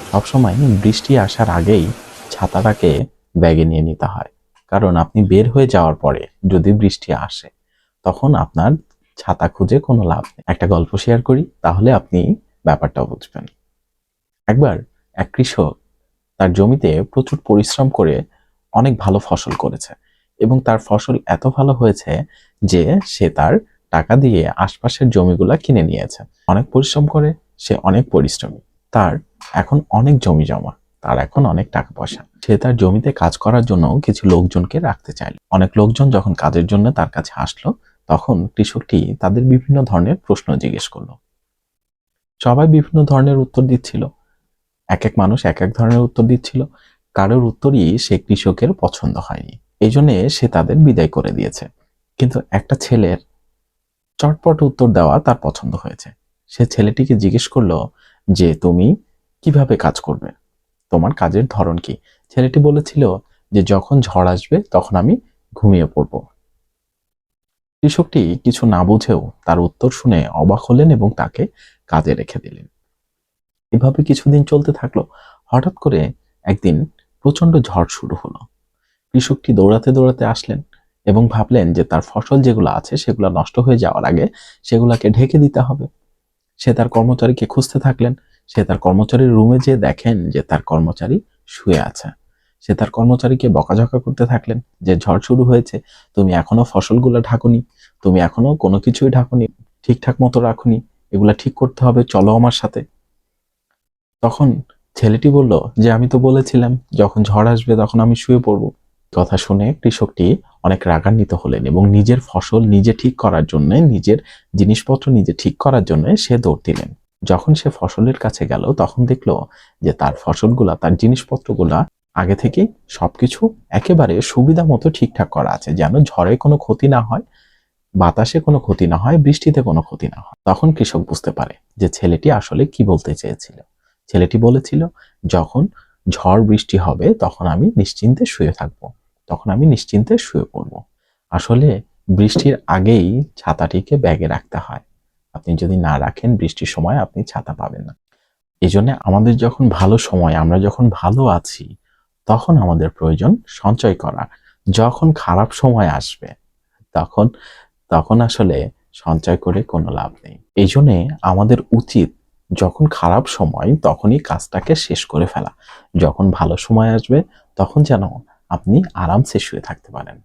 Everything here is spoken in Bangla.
সবসময় বৃষ্টি আসার আগেই ছাতাটাকে ব্যাগে নিয়ে নিতে হয়, কারণ আপনি বের হয়ে যাওয়ার পরে যদি বৃষ্টি আসে তখন আপনার ছাতা খুঁজে কোনো লাভ নেই। একটা গল্প শেয়ার করি, তাহলে আপনি ব্যাপারটা বুঝবেন। একবার এক কৃষক তার জমিতে প্রচুর পরিশ্রম করে অনেক ভালো ফসল করেছে এবং তার ফসল এত ভালো হয়েছে যে সে তার টাকা দিয়ে আশপাশের জমিগুলা কিনে নিয়েছে। অনেক পরিশ্রম করে সে অনেক পরিশ্রমী, তার এখন অনেক জমি জমা, তার এখন অনেক টাকা পয়সা। সে তার জমিতে কাজ করার জন্য কিছু লোকজনকে রাখতে চাইল। অনেক লোকজন যখন কাজের জন্য তার কাছে আসলো, তখন কৃষকটি তাদের বিভিন্ন ধরনের প্রশ্ন জিজ্ঞেস করলো। সবাই বিভিন্ন ধরনের উত্তর দিচ্ছিল, এক এক মানুষ এক এক ধরনের উত্তর দিচ্ছিল। কারোর উত্তরই সে কৃষকের পছন্দ হয়নি, এই জন্যে সে তাদের বিদায় করে দিয়েছে। কিন্তু একটা ছেলের চটপট উত্তর দেওয়া তার পছন্দ হয়েছে। সে ছেলেটিকে জিজ্ঞেস করলো যে তুমি কিভাবে কাজ করবে, তোমার কাজের ধরন কি? ছেলেটি বলেছিল যে যখন ঝড় আসবে তখন আমি ঘুমিয়ে পড়ব। কৃষকটি কিছু না বুঝেও তার উত্তর শুনে অবাক হলেন এবং তাকে কাজে রেখে দিলেন। এভাবে কিছুদিন চলতে থাকলো। হঠাৎ করে একদিন প্রচন্ড ঝড় শুরু হলো। কৃষকটি দৌড়াতে দৌড়াতে আসলেন এবং ভাবলেন যে তার ফসল যেগুলো আছে সেগুলো নষ্ট হয়ে যাওয়ার আগে সেগুলাকে ঢেকে দিতে হবে। সে তার কর্মচারীকে খুঁজতে থাকলেন। সে তার কর্মচারীর রুমে যেয়ে দেখেন যে তার কর্মচারী শুয়ে আছে। সে তার কর্মচারীকে বকাঝকা করতে থাকলেন যে ঝড় শুরু হয়েছে, তুমি এখনো ফসলগুলো ঢাকুনি, তুমি এখনো কোনো কিছুই ঢাকুনি, ঠিকঠাক মতো রাখুনি, এগুলা ঠিক করতে হবে, চলো আমার সাথে। তখন ছেলেটি বলল যে আমি তো বলেছিলাম যখন ঝড় আসবে তখন আমি শুয়ে পড়ব। কথা শুনে কৃষকটি অনেক রাগান্বিত হলেন এবং নিজের ফসল নিজে ঠিক করার জন্য, নিজের জিনিসপত্র নিজে ঠিক করার জন্য সে দৌড় দিলেন। যখন সে ফসলের কাছে গেল তখন দেখলো যে তার ফসলগুলা, তার জিনিসপত্রগুলা আগে থেকে সবকিছু একেবারে সুবিধা মতো ঠিকঠাক করা আছে, যেন ঝড়ে কোনো ক্ষতি না হয়, বাতাসে কোনো ক্ষতি না হয়, বৃষ্টিতে কোনো ক্ষতি না হয়। তখন কৃষক বুঝতে পারে যে ছেলেটি আসলে কি বলতে চেয়েছিল। ছেলেটি বলেছিল, যখন ঝড় বৃষ্টি হবে তখন আমি নিশ্চিন্তে শুয়ে থাকবো, তখন আমি নিশ্চিন্তে শুয়ে পড়ব। আসলে বৃষ্টির আগেই ছাতাটিকে ব্যাগে রাখতে হয়। আপনি যদি না রাখেন বৃষ্টির সময় আপনি ছাতা পাবেন না। এই জন্য আমাদের যখন ভালো সময়, আমরা যখন ভালো আছি, তখন আমাদের প্রয়োজন সঞ্চয় করা। যখন খারাপ সময় আসবে তখন তখন আসলে সঞ্চয় করে কোনো লাভ নেই। এই জন্যে আমাদের উচিত যখন খারাপ সময় তখনই কাজটাকে শেষ করে ফেলা। যখন ভালো সময় আসবে তখন যেন আপনি আরামসে শুয়ে থাকতে পারেন।